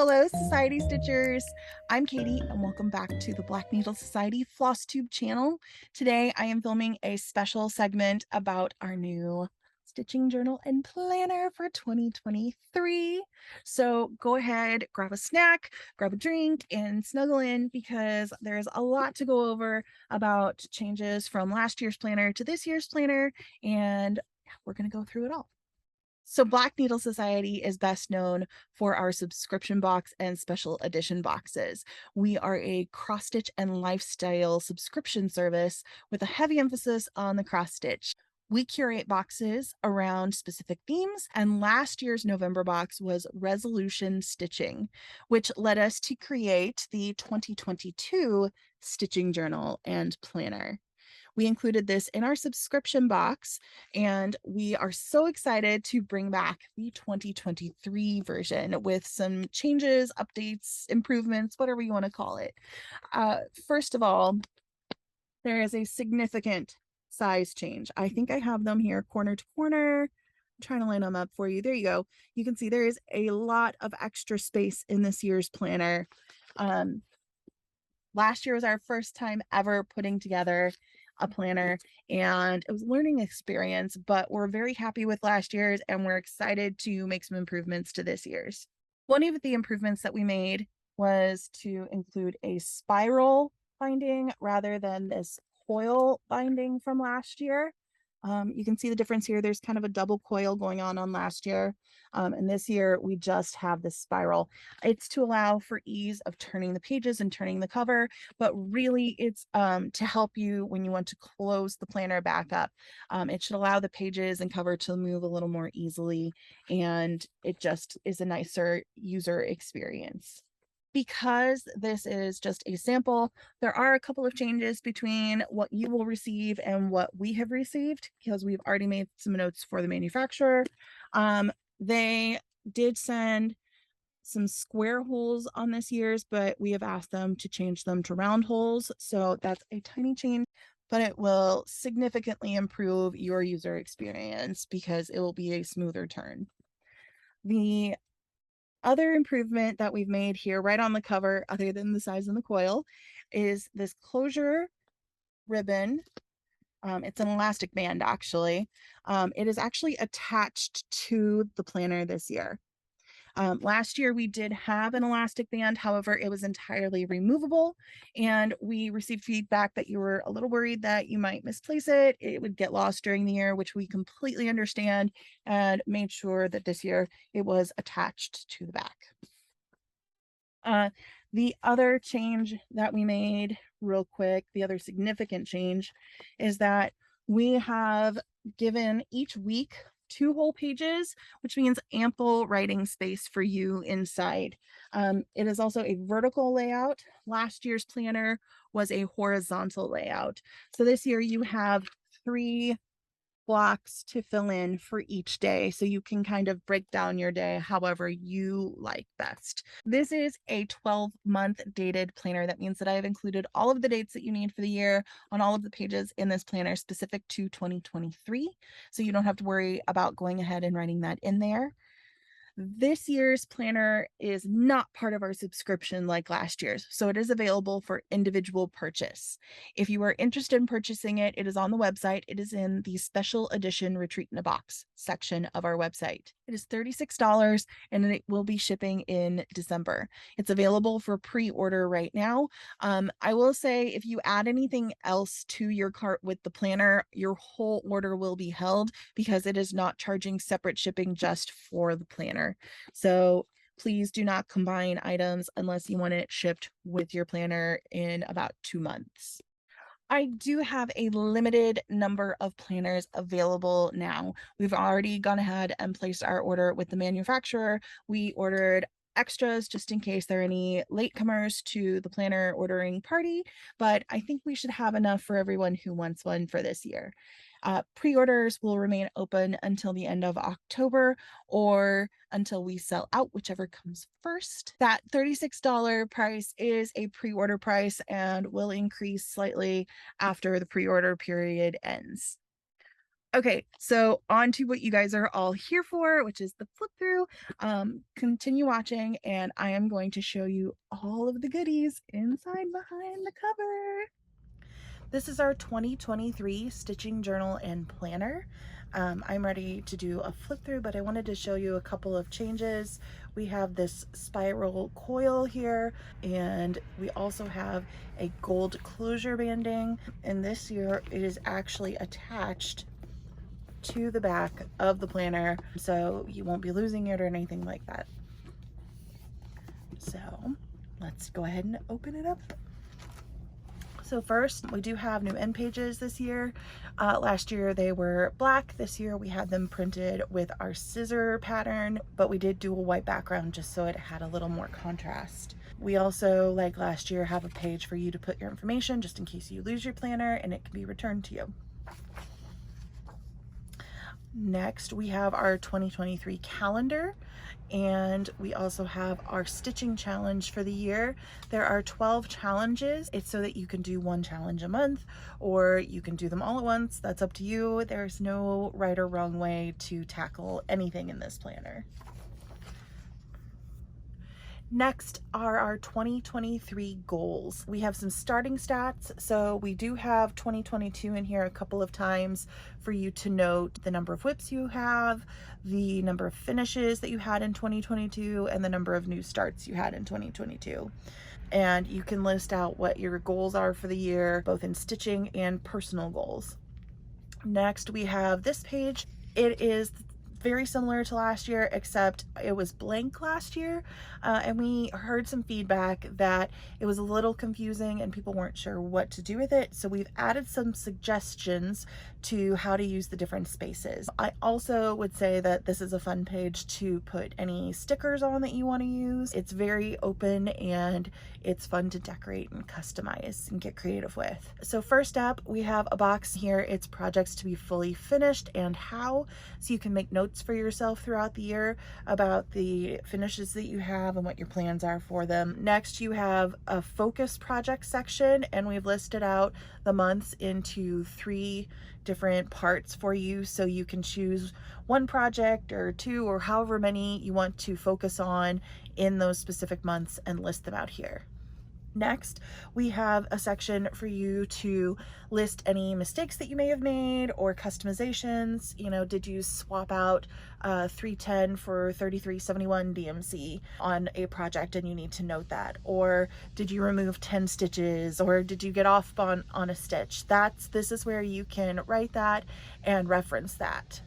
Hello, Society Stitchers. I'm Katie, and welcome back to the Black Needle Society FlossTube channel. Today, I am filming a special segment about our new stitching journal and planner for 2023. So go ahead, grab a snack, grab a drink, and snuggle in because there's a lot to go over about changes from last year's planner to this year's planner, and we're going to go through it all. So Black Needle Society is best known for our subscription box and special edition boxes. We are a cross stitch and lifestyle subscription service with a heavy emphasis on the cross stitch. We curate boxes around specific themes, and last year's November box was resolution stitching, which led us to create the 2022 stitching journal and planner. We included this in our subscription box, and we are so excited to bring back the 2023 version with some changes, updates, improvements, whatever you want to call it. First of all, there is a significant size change. I think I have them here corner to corner. I'm trying to line them up for you. There you go. You can see there is a lot of extra space in this year's planner. Last year was our first time ever putting together a planner, and it was a learning experience, but we're very happy with last year's and we're excited to make some improvements to this year's. One of the improvements that we made was to include a spiral binding rather than this coil binding from last year. You can see the difference here. There's kind of a double coil going on last year. And this year we just have this spiral. It's to allow for ease of turning the pages and turning the cover, but really it's to help you when you want to close the planner back up. It should allow the pages and cover to move a little more easily, and it just is a nicer user experience. Because this is just a sample, there are a couple of changes between what you will receive and what we have received because we've already made some notes for the manufacturer. They did send some square holes on this year's, but we have asked them to change them to round holes. So that's a tiny change, but it will significantly improve your user experience because it will be a smoother turn. The other improvement that we've made here right on the cover, other than the size of the coil, is this closure ribbon. It's an elastic band, actually. It is actually attached to the planner this year. Last year we did have an elastic band, however, it was entirely removable, and we received feedback that you were a little worried that you might misplace it. It would get lost during the year, which we completely understand, and made sure that this year it was attached to the back. The other change that we made real quick, the other significant change, is that we have given each week 2 whole pages, which means ample writing space for you inside. It is also a vertical layout. Last year's planner was a horizontal layout. So this year you have 3 blocks to fill in for each day, so you can kind of break down your day however you like best. This is a 12-month dated planner. That means that I have included all of the dates that you need for the year on all of the pages in this planner specific to 2023, so you don't have to worry about going ahead and writing that in there. This year's planner is not part of our subscription like last year's, so it is available for individual purchase. If you are interested in purchasing it, it is on the website. It is in the special edition retreat in a box section of our website. It is $36 and it will be shipping in December. It's available for pre-order right now. I will say if you add anything else to your cart with the planner, your whole order will be held because it is not charging separate shipping just for the planner. So please do not combine items unless you want it shipped with your planner in about 2 months. I do have a limited number of planners available now. We've already gone ahead and placed our order with the manufacturer. We ordered extras just in case there are any latecomers to the planner ordering party, but I think we should have enough for everyone who wants one for this year. Pre-orders will remain open until the end of October or until we sell out, whichever comes first. That $36 price is a pre-order price and will increase slightly after the pre-order period ends. Okay, so on to what you guys are all here for, which is the flip through. Continue watching, and I am going to show you all of the goodies inside behind the cover. This is our 2023 stitching journal and planner. I'm ready to do a flip through, but I wanted to show you a couple of changes. We have this spiral coil here, and we also have a gold closure banding, and this year it is actually attached to the back of the planner, so you won't be losing it or anything like that. So let's go ahead and open it up. So first, we do have new end pages this year. Last year they were black. This year we had them printed with our scissor pattern, but we did do a white background just so it had a little more contrast. We also, like last year, have a page for you to put your information just in case you lose your planner, and it can be returned to you. Next, we have our 2023 calendar, and we also have our stitching challenge for the year. There are 12 challenges. It's so that you can do one challenge a month, or you can do them all at once. That's up to you. There's no right or wrong way to tackle anything in this planner. Next are our 2023 goals. We have some starting stats. So we do have 2022 in here a couple of times for you to note the number of whips you have, the number of finishes that you had in 2022, and the number of new starts you had in 2022. And you can list out what your goals are for the year, both in stitching and personal goals. Next, we have this page. It is very similar to last year, except it was blank last year, and we heard some feedback that it was a little confusing and people weren't sure what to do with it, so we've added some suggestions to how to use the different spaces. I also would say that this is a fun page to put any stickers on that you want to use. It's very open and it's fun to decorate and customize and get creative with. So first up, we have a box here. It's projects to be fully finished and how, so you can make notes for yourself throughout the year about the finishes that you have and what your plans are for them. Next, you have a focus project section, and we've listed out the months into 3 different parts for you, so you can choose one project or 2 or however many you want to focus on in those specific months and list them out here. Next, we have a section for you to list any mistakes that you may have made or customizations. You know, did you swap out 310 for 3371 DMC on a project and you need to note that? Or did you remove 10 stitches? Or did you get off on a stitch? This is where you can write that and reference that.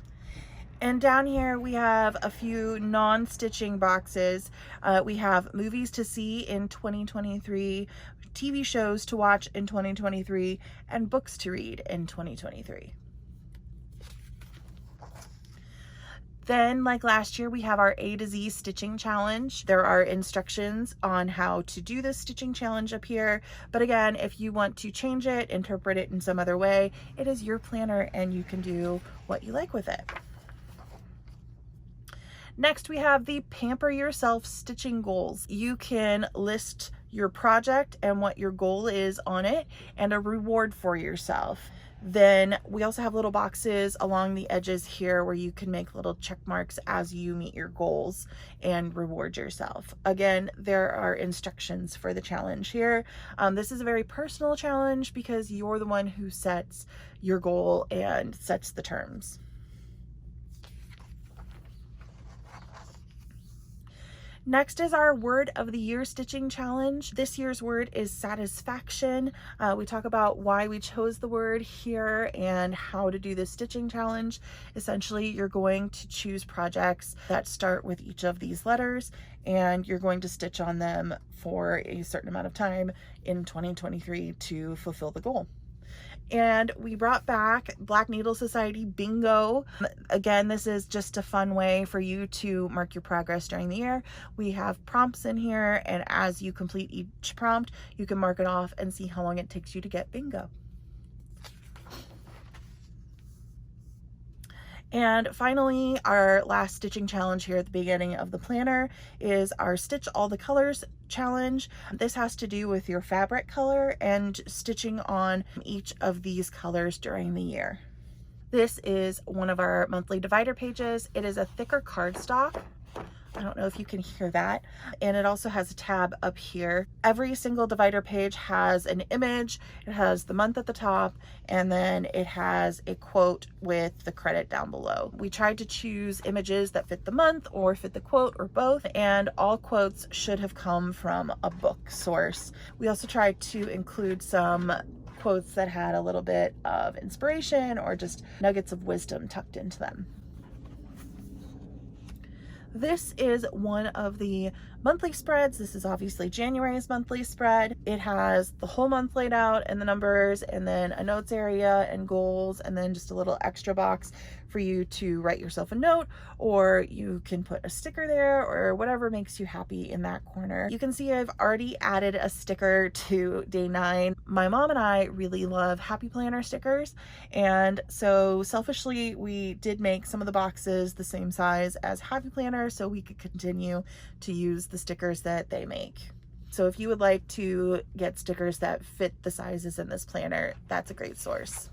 And down here we have a few non-stitching boxes. We have movies to see in 2023, TV shows to watch in 2023, and books to read in 2023. Then, like last year, we have our A to Z stitching challenge. There are instructions on how to do this stitching challenge up here. But again, if you want to change it, interpret it in some other way, it is your planner and you can do what you like with it. Next, we have the Pamper Yourself stitching goals. You can list your project and what your goal is on it and a reward for yourself. Then we also have little boxes along the edges here where you can make little check marks as you meet your goals and reward yourself. Again, there are instructions for the challenge here. This is a very personal challenge because you're the one who sets your goal and sets the terms. Next is our word of the year stitching challenge. This year's word is satisfaction. We talk about why we chose the word here and how to do this stitching challenge. Essentially, you're going to choose projects that start with each of these letters, and you're going to stitch on them for a certain amount of time in 2023 to fulfill the goal. And we brought back Black Needle Society Bingo. Again, this is just a fun way for you to mark your progress during the year. We have prompts in here, and as you complete each prompt, you can mark it off and see how long it takes you to get bingo. And finally, our last stitching challenge here at the beginning of the planner is our Stitch All the Colors challenge. This has to do with your fabric color and stitching on each of these colors during the year. This is one of our monthly divider pages. It is a thicker cardstock. I don't know if you can hear that. And it also has a tab up here. Every single divider page has an image. It has the month at the top, and then it has a quote with the credit down below. We tried to choose images that fit the month or fit the quote or both, and all quotes should have come from a book source. We also tried to include some quotes that had a little bit of inspiration or just nuggets of wisdom tucked into them. This is one of the monthly spreads. This is obviously January's monthly spread. It has the whole month laid out and the numbers, and then a notes area and goals, and then just a little extra box for you to write yourself a note, or you can put a sticker there, or whatever makes you happy in that corner. You can see I've already added a sticker to day 9. My mom and I really love Happy Planner stickers, and so selfishly we did make some of the boxes the same size as Happy Planner so we could continue to use the stickers that they make. So if you would like to get stickers that fit the sizes in this planner, that's a great source.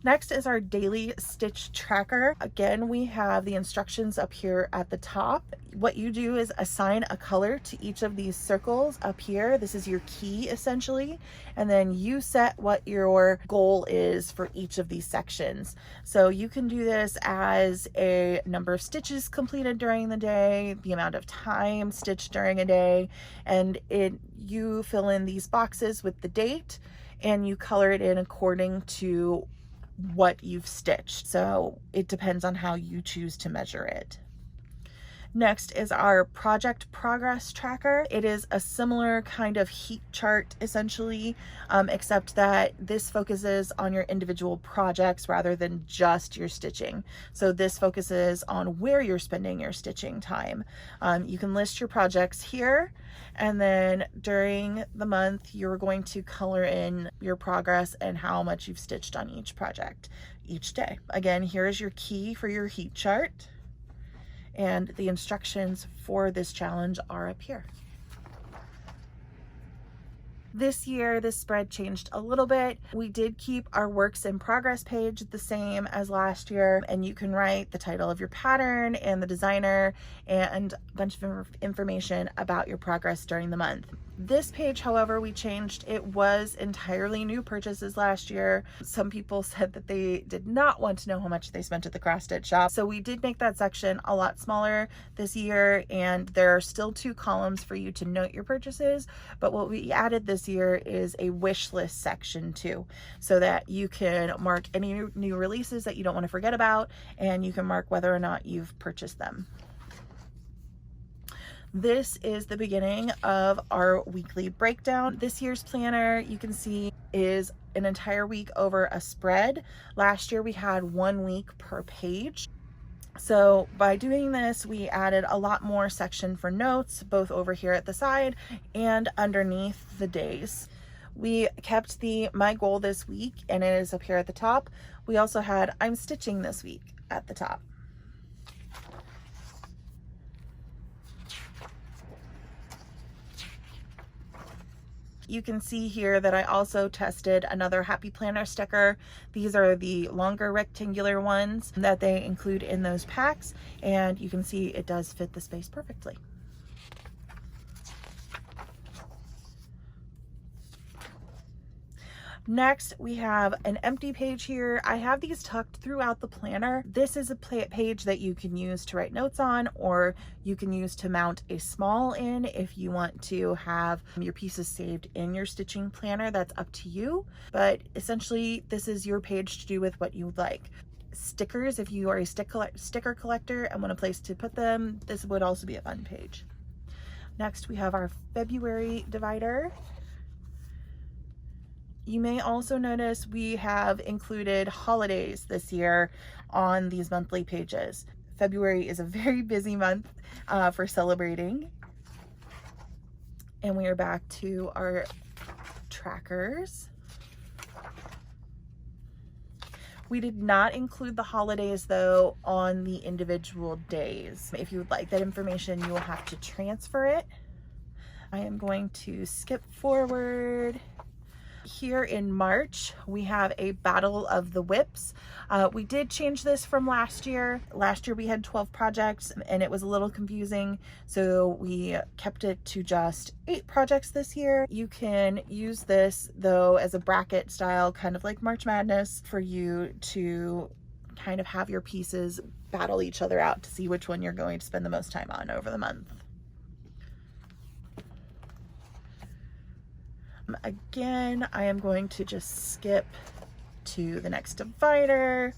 Next is our daily stitch tracker. Again, we have the instructions up here at the top. What you do is assign a color to each of these circles up here. This is your key essentially, and then you set what your goal is for each of these sections. So you can do this as a number of stitches completed during the day, the amount of time stitched during a day, and you fill in these boxes with the date and you color it in according to what you've stitched. So it depends on how you choose to measure it. Next is our project progress tracker. It is a similar kind of heat chart essentially, except that this focuses on your individual projects rather than just your stitching. So this focuses on where you're spending your stitching time. You can list your projects here, and then during the month you're going to color in your progress and how much you've stitched on each project each day. Again, here is your key for your heat chart, and the instructions for this challenge are up here. This year, this spread changed a little bit. We did keep our works in progress page the same as last year, and you can write the title of your pattern and the designer and a bunch of information about your progress during the month. This page, however, we changed. It was entirely new purchases last year. Some people said that they did not want to know how much they spent at the cross stitch shop. So we did make that section a lot smaller this year, and there are still 2 columns for you to note your purchases. But what we added this year is a wish list section too, so that you can mark any new releases that you don't want to forget about, and you can mark whether or not you've purchased them. This is the beginning of our weekly breakdown. This year's planner, you can see, is an entire week over a spread. Last year we had 1 week per page. So by doing this, we added a lot more section for notes, both over here at the side and underneath the days. We kept the My Goal This Week, and it is up here at the top. We also had I'm Stitching This Week at the top. You can see here that I also tested another Happy Planner sticker. These are the longer rectangular ones that they include in those packs, and you can see it does fit the space perfectly. Next, we have an empty page here. I have these tucked throughout the planner. This is a page that you can use to write notes on, or you can use to mount a small in if you want to have your pieces saved in your stitching planner. That's up to you, but essentially this is your page to do with what you would like. Stickers, if you are a sticker collector and want a place to put them, this would also be a fun page. Next, we have our February divider. You may also notice we have included holidays this year on these monthly pages. February is a very busy month for celebrating. And we are back to our trackers. We did not include the holidays though on the individual days. If you would like that information, you will have to transfer it. I am going to skip forward. Here in March, we have a Battle of the Whips. We did change this from last year. Last year we had 12 projects and it was a little confusing, so we kept it to just 8 projects this year. You can use this though as a bracket style, kind of like March Madness, for you to kind of have your pieces battle each other out to see which one you're going to spend the most time on over the month. Again, I am going to just skip to the next divider,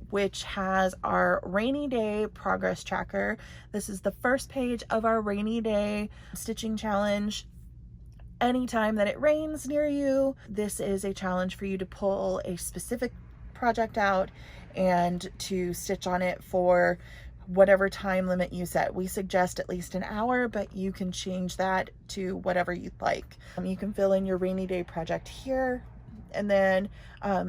which has our rainy day progress tracker. This is the first page of our rainy day stitching challenge. Anytime that it rains near you, this is a challenge for you to pull a specific project out and to stitch on it for whatever time limit you set. We suggest at least an hour, but you can change that to whatever you'd like. You can fill in your rainy day project here, and then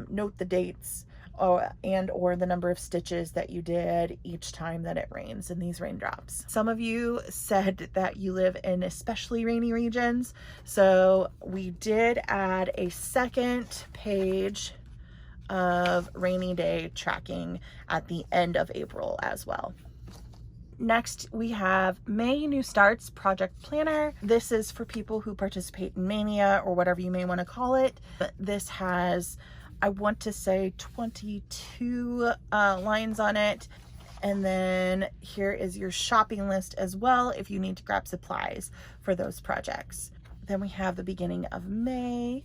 note the dates or the number of stitches that you did each time that it rains in these raindrops. Some of you said that you live in especially rainy regions, so we did add a second page of rainy day tracking at the end of April as well. Next, we have May New Starts Project Planner. This is for people who participate in Mania or whatever you may want to call it. This has, I want to say, 22 lines on it. And then here is your shopping list as well if you need to grab supplies for those projects. Then we have the beginning of May.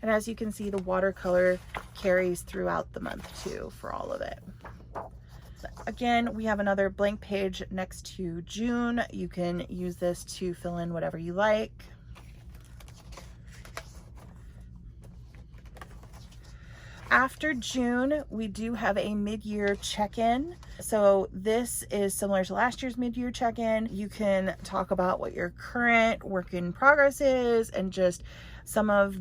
And as you can see, the watercolor carries throughout the month too for all of it. Again, we have another blank page next to June. You can use this to fill in whatever you like. After June, we do have a mid-year check-in. So this is similar to last year's mid-year check-in. You can talk about what your current work in progress is and just some of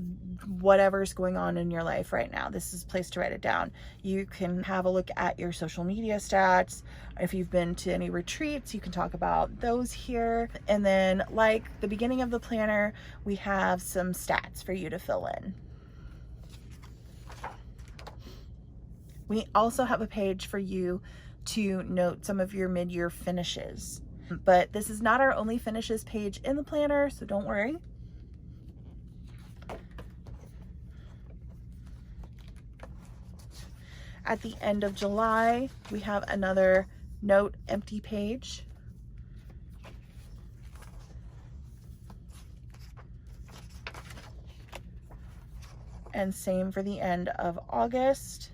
whatever's going on in your life right now. This is a place to write it down. You can have a look at your social media stats. If you've been to any retreats, you can talk about those here. And then, like the beginning of the planner, we have some stats for you to fill in. We also have a page for you to note some of your mid-year finishes. But this is not our only finishes page in the planner, so don't worry. At the end of July, we have another note empty page. And same for the end of August.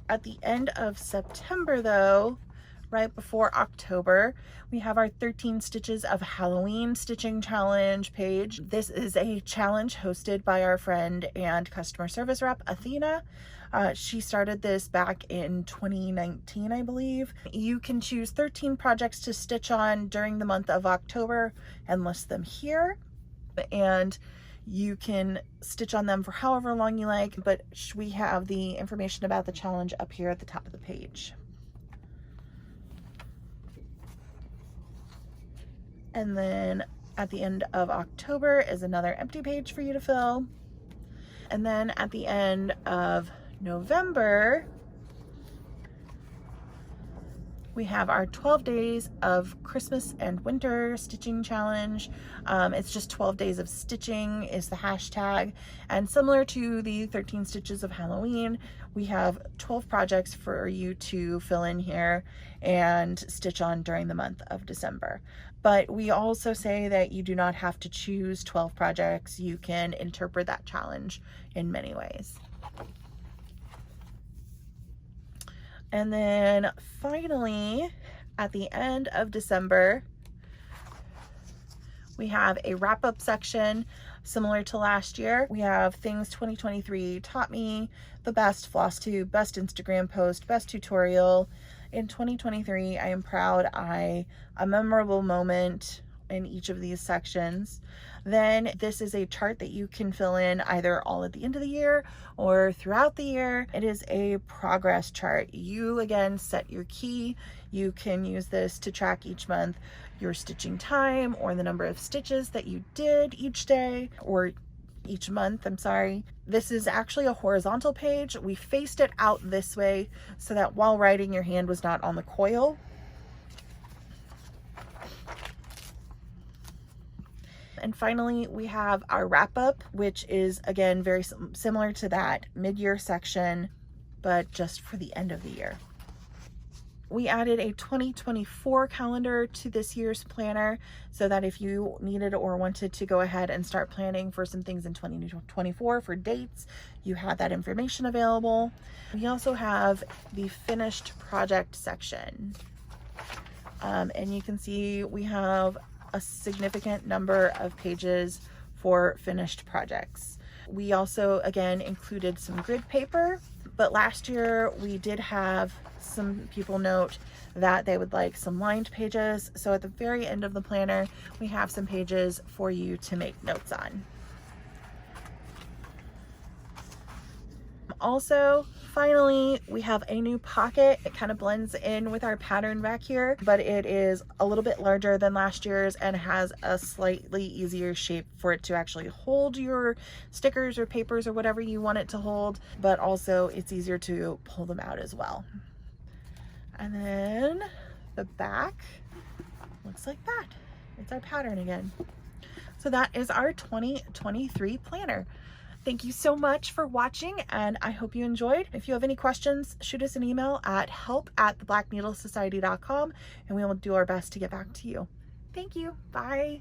At the end of September though, right before October, we have our 13 Stitches of Halloween Stitching Challenge page. This is a challenge hosted by our friend and customer service rep, Athena. She started this back in 2019, I believe. You can choose 13 projects to stitch on during the month of October and list them here. And you can stitch on them for however long you like, but we have the information about the challenge up here at the top of the page. And then at the end of October is another empty page for you to fill. And then at the end of November, we have our 12 days of Christmas and winter stitching challenge. It's just 12 days of stitching is the hashtag. And similar to the 13 Stitches of Halloween, we have 12 projects for you to fill in here and stitch on during the month of December. But we also say that you do not have to choose 12 projects. You can interpret that challenge in many ways. And then finally, at the end of December, we have a wrap-up section similar to last year. We have things 2023 taught me, the best FlossTube, best Instagram post, best tutorial. In 2023, I am proud a memorable moment, in each of these sections. Then this is a chart that you can fill in either all at the end of the year or throughout the year. It is a progress chart. You again set your key. You can use this to track each month your stitching time or the number of stitches that you did each day or each month, I'm sorry. This is actually a horizontal page. We faced it out this way so that while writing, your hand was not on the coil. And finally, we have our wrap up, which is again very similar to that mid-year section, but just for the end of the year. We added a 2024 calendar to this year's planner so that if you needed or wanted to go ahead and start planning for some things in 2024 for dates, you had that information available. We also have the finished project section. And you can see we have a significant number of pages for finished projects. We also, again, included some grid paper, but last year we did have some people note that they would like some lined pages. So at the very end of the planner, we have some pages for you to make notes on. Also, finally, we have a new pocket. It kind of blends in with our pattern back here, but it is a little bit larger than last year's and has a slightly easier shape for it to actually hold your stickers or papers or whatever you want it to hold, but also it's easier to pull them out as well. And then the back looks like that. It's our pattern again. So that is our 2023 planner. Thank you so much for watching, and I hope you enjoyed. If you have any questions, shoot us an email at help@theblackneedlesociety.com, and we will do our best to get back to you. Thank you. Bye.